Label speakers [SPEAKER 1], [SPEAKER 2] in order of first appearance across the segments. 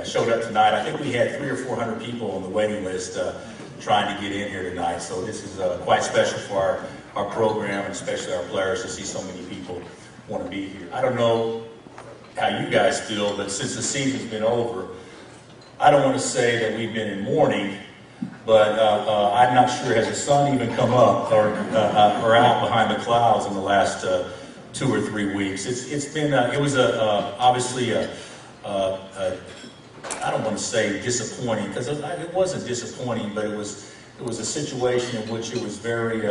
[SPEAKER 1] showed up tonight. I think we had 300 or 400 people on the waiting list trying to get in here tonight. So this is quite special for our program, and especially our players, to see so many people want to be here. I don't know how you guys feel, but since the season's been over, I don't want to say that we've been in mourning, but I'm not sure has the sun even come up or out behind the clouds in the last 2 or 3 weeks. It's been it was obviously I don't want to say disappointing, because it wasn't disappointing, but it was a situation in which it was very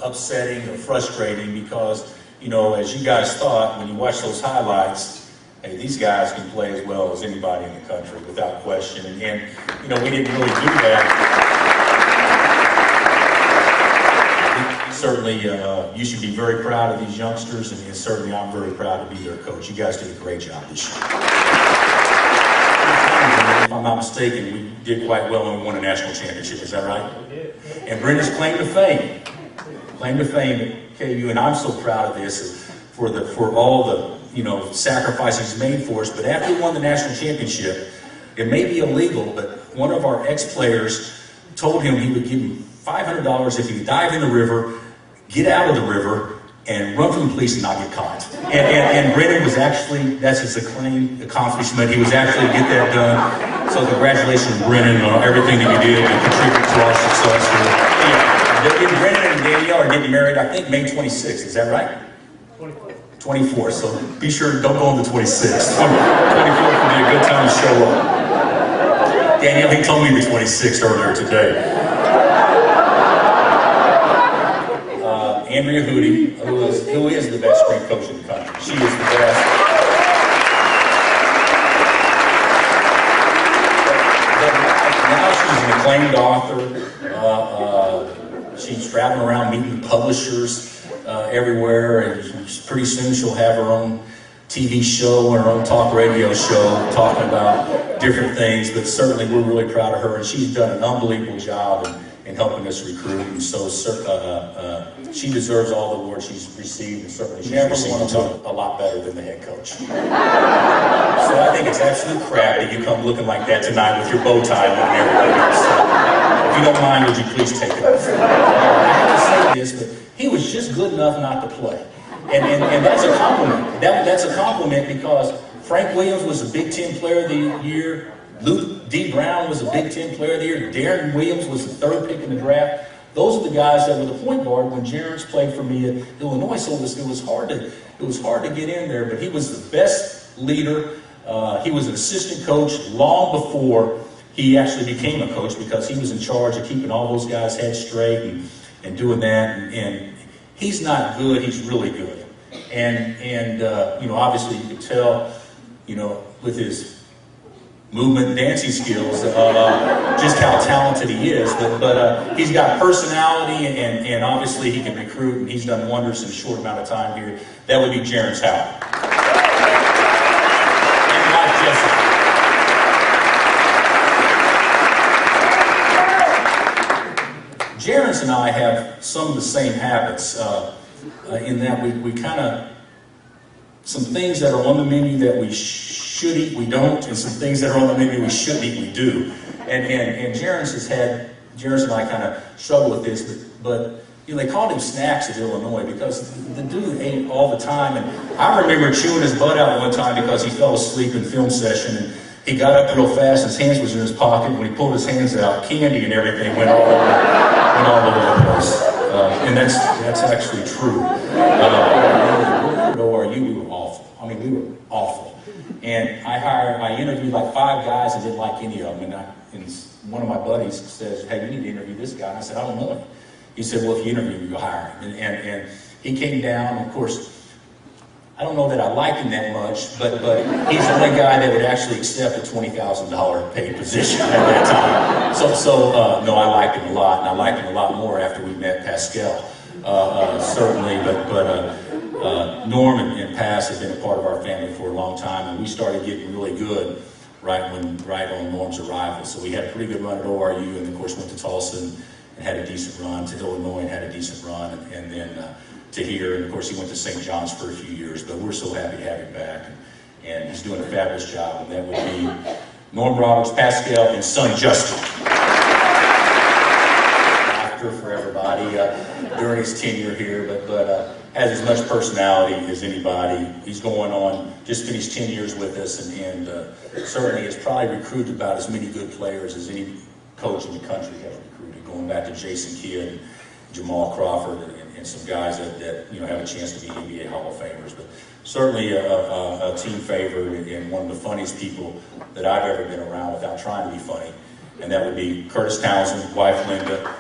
[SPEAKER 1] upsetting or frustrating, because, you know, as you guys thought when you watch those highlights, hey, these guys can play as well as anybody in the country without question, and you know, we didn't really do that. Certainly, you should be very proud of these youngsters, and certainly I'm very proud to be their coach. You guys did a great job this year. If I'm not mistaken, we did quite well when we won a national championship. Is that right? And Brendan's claim to fame at KU, and I'm so proud of this for all the, you know, sacrifices he's made for us. But after we won the national championship, it may be illegal, but one of our ex-players told him he would give him $500 if he would dive in the river, get out of the river, and run from the police and not get caught. And Brendan was actually, that's his acclaimed accomplishment. He was actually get that done. So congratulations, Brendan, on everything that you did to contribute to our success. Yeah. Brendan and Danielle are getting married, I think, May 26th. Is that right? 24. So be sure, don't go on the 26th. 24th would be a good time to show up. Danielle, he told me the 26th earlier today. Andrea Hootie, who is the best strength coach in the country. She is the best. But now she's an acclaimed author. She's traveling around meeting publishers everywhere, and pretty soon she'll have her own TV show and her own talk radio show talking about different things. But certainly we're really proud of her, and she's done an unbelievable job in helping us recruit, and so she deserves all the awards she's received, and certainly she's received a lot better than the head coach. So I think it's absolute crap that you come looking like that tonight with your bow tie on and everything else. So if you don't mind, would you please take it off? I have to say this, but he was just good enough not to play, and that's a compliment. That's a compliment, because Frank Williams was a Big Ten Player of the Year. Luke D. Brown was a Big Ten Player of the Year. Darren Williams was the 3rd pick in the draft. Those are the guys that were the point guard when Jerence played for me at Illinois. So it was hard to get in there. But he was the best leader. He was an assistant coach long before he actually became a coach, because he was in charge of keeping all those guys' heads straight and doing that. And he's not good. He's really good. And you know, obviously you could tell, you know, with his movement and dancing skills, just how talented he is. But he's got personality, and obviously he can recruit, and he's done wonders in a short amount of time here. That would be Jerence Howard. And not Jesse. Jerence and I have some of the same habits in that we kind of, some things that are on the menu that we should eat, we don't, and some things that are on the menu we shouldn't eat, we do. And Jerence and I kind of struggle with this, but you know, they called him Snacks at Illinois because the dude ate all the time. And I remember chewing his butt out one time because he fell asleep in film session, and he got up real fast, his hands was in his pocket. When he pulled his hands out, candy and everything went all over the place. And that's actually true. At ORU, we were awful. I mean, we were awful. And I interviewed like 5 guys and didn't like any of them. And one of my buddies says, "Hey, you need to interview this guy." And I said, "I don't know him." He said, "Well, if you interview him, you'll hire him." And he came down, and of course, I don't know that I liked him that much, but he's the only guy that would actually accept a $20,000 paid position at that time. So no, I liked him a lot, and I liked him a lot more after we met Pascal, certainly. But Norm and Pass have been a part of our family for a long time, and we started getting really good right on Norm's arrival. So we had a pretty good run at ORU, and of course went to Tulsa and had a decent run, to Illinois and had a decent run, and then to here, and of course he went to St. John's for a few years, but we're so happy to have him back. and he's doing a fabulous job, and that would be Norm Roberts, Pascal, and son Justin. Actor for everybody during his tenure here, but has as much personality as anybody. He's going on, just finished 10 years with us, and certainly has probably recruited about as many good players as any coach in the country has recruited, going back to Jason Kidd and Jamal Crawford and some guys that you know have a chance to be NBA Hall of Famers. But certainly a team favorite and one of the funniest people that I've ever been around without trying to be funny. And that would be Curtis Townsend, wife Linda,